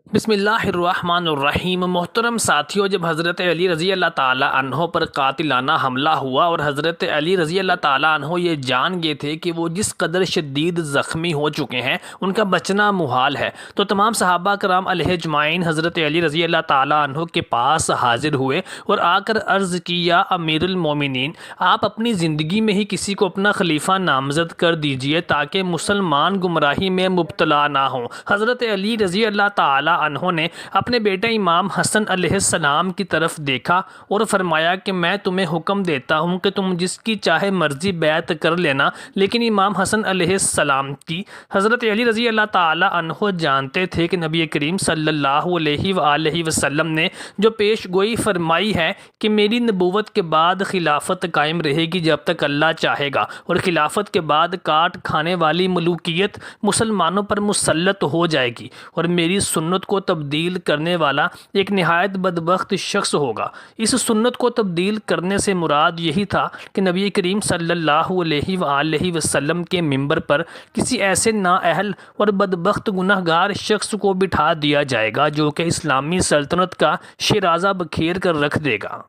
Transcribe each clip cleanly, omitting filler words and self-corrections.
بسم اللہ الرحمن الرحیم۔ محترم ساتھیوں، جب حضرت علی رضی اللہ تعالیٰ عنہ پر قاتلانہ حملہ ہوا اور حضرت علی رضی اللہ تعالیٰ عنہ یہ جان گئے تھے کہ وہ جس قدر شدید زخمی ہو چکے ہیں ان کا بچنا محال ہے، تو تمام صحابہ کرام علیہ اجمعین حضرت علی رضی اللہ تعالیٰ عنہ کے پاس حاضر ہوئے اور آ کر عرض کی، یا امیر المومنین، آپ اپنی زندگی میں ہی کسی کو اپنا خلیفہ نامزد کر دیجئے تاکہ مسلمان گمراہی میں مبتلا نہ ہوں۔ حضرت علی رضی اللہ تعالیٰ عنہ نے اپنے بیٹے امام حسن علیہ السلام کی طرف دیکھا اور فرمایا کہ میں تمہیں حکم دیتا ہوں کہ تم جس کی چاہے مرضی بیعت کر لینا، لیکن امام حسن علیہ السلام کی۔ حضرت علی رضی اللہ تعالی عنہ جانتے تھے کہ نبی کریم صلی اللہ علیہ وآلہ وسلم نے جو پیش گوئی فرمائی ہے کہ میری نبوت کے بعد خلافت قائم رہے گی جب تک اللہ چاہے گا، اور خلافت کے بعد کاٹ کھانے والی ملوکیت مسلمانوں پر مسلط ہو جائے گی، اور میری سنت کو تبدیل کرنے والا ایک نہایت بدبخت شخص ہوگا۔ اس سنت کو تبدیل کرنے سے مراد یہی تھا کہ نبی کریم صلی اللہ علیہ وآلہ وسلم کے ممبر پر کسی ایسے نااہل اور بدبخت گنہگار شخص کو بٹھا دیا جائے گا جو کہ اسلامی سلطنت کا شیرازہ بکھیر کر رکھ دے گا۔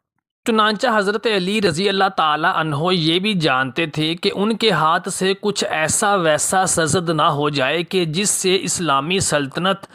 چنانچہ حضرت علی رضی اللہ تعالی عنہ یہ بھی جانتے تھے کہ ان کے ہاتھ سے کچھ ایسا ویسا سرزد نہ ہو جائے کہ جس سے اسلامی سلطنت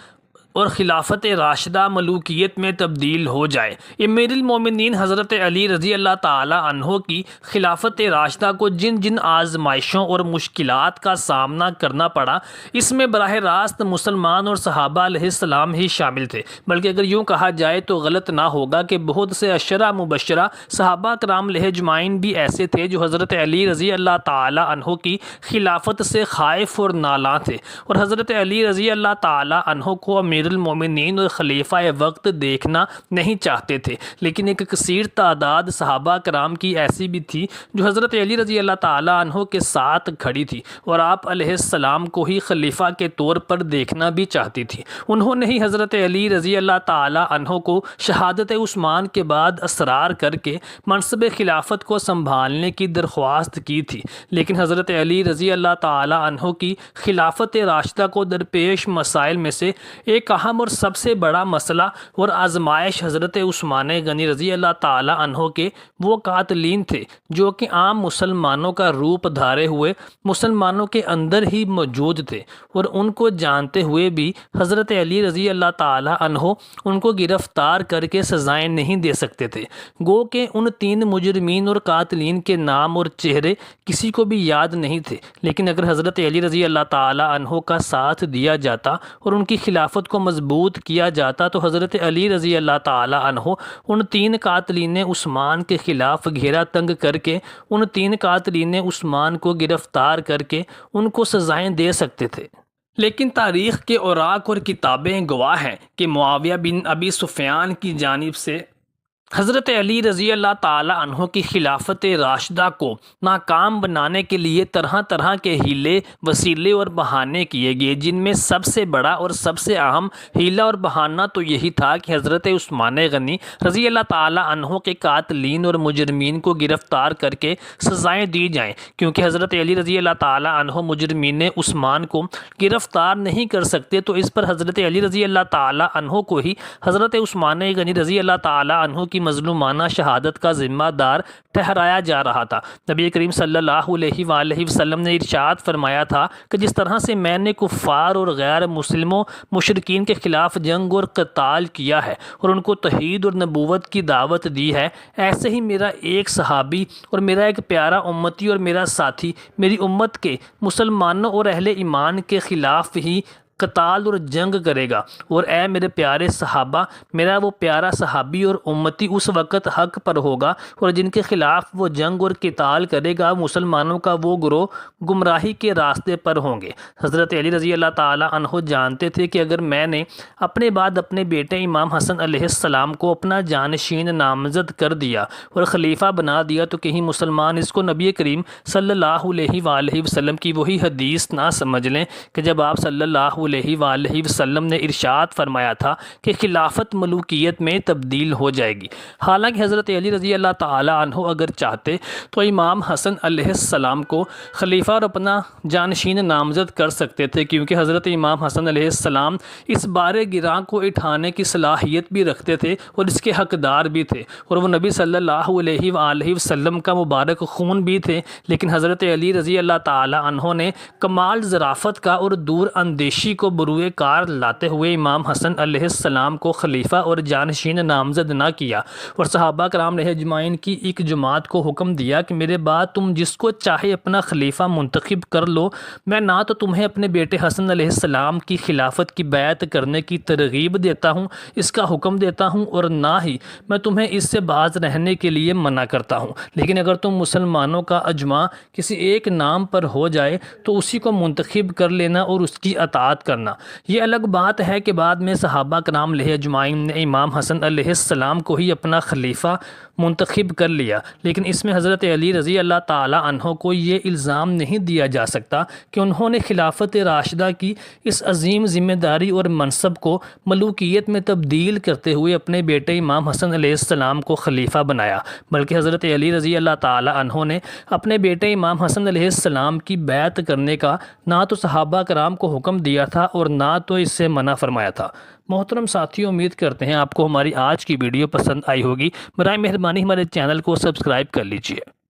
اور خلافت راشدہ ملوکیت میں تبدیل ہو جائے۔ امیر المومنین حضرت علی رضی اللہ تعالی عنہ کی خلافت راشدہ کو جن جن آزمائشوں اور مشکلات کا سامنا کرنا پڑا، اس میں براہ راست مسلمان اور صحابہ علیہ السلام ہی شامل تھے، بلکہ اگر یوں کہا جائے تو غلط نہ ہوگا کہ بہت سے عشرہ مبشرہ صحابہ کرام علیہ اجمعین بھی ایسے تھے جو حضرت علی رضی اللہ تعالی عنہ کی خلافت سے خائف اور نالاں تھے، اور حضرت علی رضی اللہ تعالی عنہ کو امیر المومنین اور خلیفہ وقت دیکھنا نہیں چاہتے تھے۔ لیکن ایک کثیر تعداد صحابہ کرام کی ایسی بھی تھی جو حضرت علی رضی اللہ تعالی عنہ کے ساتھ کھڑی تھی اور آپ علیہ السلام کو ہی خلیفہ کے طور پر دیکھنا بھی چاہتی تھی۔ انہوں نے ہی حضرت علی رضی اللہ تعالی عنہ کو شہادت عثمان کے بعد اصرار کر کے منصب خلافت کو سنبھالنے کی درخواست کی تھی، لیکن حضرت علی رضی اللہ تعالی عنہ کی خلافت راشدہ کو درپیش مسائل میں سے ایک اہم اور سب سے بڑا مسئلہ اور آزمائش حضرت عثمان غنی رضی اللہ تعالی عنہ کے وہ قاتلین تھے جو کہ عام مسلمانوں کا روپ دھارے ہوئے مسلمانوں کے اندر ہی موجود تھے، اور ان کو جانتے ہوئے بھی حضرت علی رضی اللہ تعالی عنہ ان کو گرفتار کر کے سزائیں نہیں دے سکتے تھے۔ گو کہ ان تین مجرمین اور قاتلین کے نام اور چہرے کسی کو بھی یاد نہیں تھے، لیکن اگر حضرت علی رضی اللہ تعالی عنہ کا ساتھ دیا جاتا اور ان کی خلافت کو مضبوط کیا جاتا تو حضرت علی رضی اللہ تعالی عنہ ان تین قاتلین عثمان کے خلاف گھیرا تنگ کر کے ان تین قاتلین عثمان کو گرفتار کر کے ان کو سزائیں دے سکتے تھے۔ لیکن تاریخ کے اوراق اور کتابیں گواہ ہیں کہ معاویہ بن ابی سفیان کی جانب سے حضرت علی رضی اللہ تعالی عنہ کی خلافت راشدہ کو ناکام بنانے کے لیے طرح طرح کے ہیلے، وسیلے اور بہانے کیے گئے، جن میں سب سے بڑا اور سب سے اہم ہیلہ اور بہانہ تو یہی تھا کہ حضرت عثمان غنی رضی اللہ تعالی عنہ کے قاتلین اور مجرمین کو گرفتار کر کے سزائیں دی جائیں، کیونکہ حضرت علی رضی اللہ تعالی عنہ مجرمین عثمان کو گرفتار نہیں کر سکتے، تو اس پر حضرت علی رضی اللہ تعالی عنہ کو ہی حضرت عثمان غنی رضی اللہ تعالی عنہ کی مظلومانہ شہادت کا ذمہ دار ٹھہرایا جا رہا تھا۔ نبی کریم صلی اللہ علیہ وآلہ وسلم نے ارشاد فرمایا تھا کہ جس طرح سے میں نے کفار اور غیر مسلموں مشرکین کے خلاف جنگ اور قتال کیا ہے اور ان کو توحید اور نبوت کی دعوت دی ہے، ایسے ہی میرا ایک صحابی اور میرا ایک پیارا امتی اور میرا ساتھی میری امت کے مسلمانوں اور اہل ایمان کے خلاف ہی قتال اور جنگ کرے گا، اور اے میرے پیارے صحابہ، میرا وہ پیارا صحابی اور امتی اس وقت حق پر ہوگا، اور جن کے خلاف وہ جنگ اور قتال کرے گا مسلمانوں کا وہ گروہ گمراہی کے راستے پر ہوں گے۔ حضرت علی رضی اللہ تعالی عنہ جانتے تھے کہ اگر میں نے اپنے بعد اپنے بیٹے امام حسن علیہ السلام کو اپنا جانشین نامزد کر دیا اور خلیفہ بنا دیا تو کہیں مسلمان اس کو نبی کریم صلی اللہ علیہ وآلہ وسلم کی وہی حدیث نہ سمجھ لیں کہ جب آپ صلی اللہ علیہ وآلہ وسلم نے ارشاد فرمایا تھا کہ خلافت ملوکیت میں تبدیل ہو جائے گی۔ حالانکہ حضرت علی رضی اللہ تعالی عنہ اگر چاہتے تو امام حسن علیہ السلام کو خلیفہ اور اپنا جانشین نامزد کر سکتے تھے، کیونکہ حضرت امام حسن علیہ السلام اس بار گراں کو اٹھانے کی صلاحیت بھی رکھتے تھے اور اس کے حقدار بھی تھے، اور وہ نبی صلی اللہ علیہ وآلہ وسلم کا مبارک خون بھی تھے۔ لیکن حضرت علی رضی اللہ تعالی عنہ نے کمال ظرافت کا اور دور اندیشی کو بروئے کار لاتے ہوئے امام حسن علیہ السلام کو خلیفہ اور جانشین نامزد نہ کیا، اور صحابہ کرام علیہ اجمعین کی ایک جماعت کو حکم دیا کہ میرے بعد تم جس کو چاہے اپنا خلیفہ منتخب کر لو، میں نہ تو تمہیں اپنے بیٹے حسن علیہ السلام کی خلافت کی بیعت کرنے کی ترغیب دیتا ہوں، اس کا حکم دیتا ہوں، اور نہ ہی میں تمہیں اس سے باز رہنے کے لیے منع کرتا ہوں، لیکن اگر تم مسلمانوں کا اجماع کسی ایک نام پر ہو جائے تو اسی کو منتخب کر لینا اور اس کی اطاعت کرنا۔ یہ الگ بات ہے کہ بعد میں صحابہ کرام علیہ اجمعین نے امام حسن علیہ السلام کو ہی اپنا خلیفہ منتخب کر لیا، لیکن اس میں حضرت علی رضی اللہ تعالی عنہ کو یہ الزام نہیں دیا جا سکتا کہ انہوں نے خلافت راشدہ کی اس عظیم ذمہ داری اور منصب کو ملوکیت میں تبدیل کرتے ہوئے اپنے بیٹے امام حسن علیہ السلام کو خلیفہ بنایا، بلکہ حضرت علی رضی اللہ تعالی عنہ نے اپنے بیٹے امام حسن علیہ السلام کی بیعت کرنے کا نہ تو صحابہ کرام کو حکم دیا تھا اور نہ تو اس سے منع فرمایا تھا۔ محترم ساتھیوں، امید کرتے ہیں آپ کو ہماری آج کی ویڈیو پسند آئی ہوگی۔ برائے مہربانی ہمارے چینل کو سبسکرائب کر لیجیے۔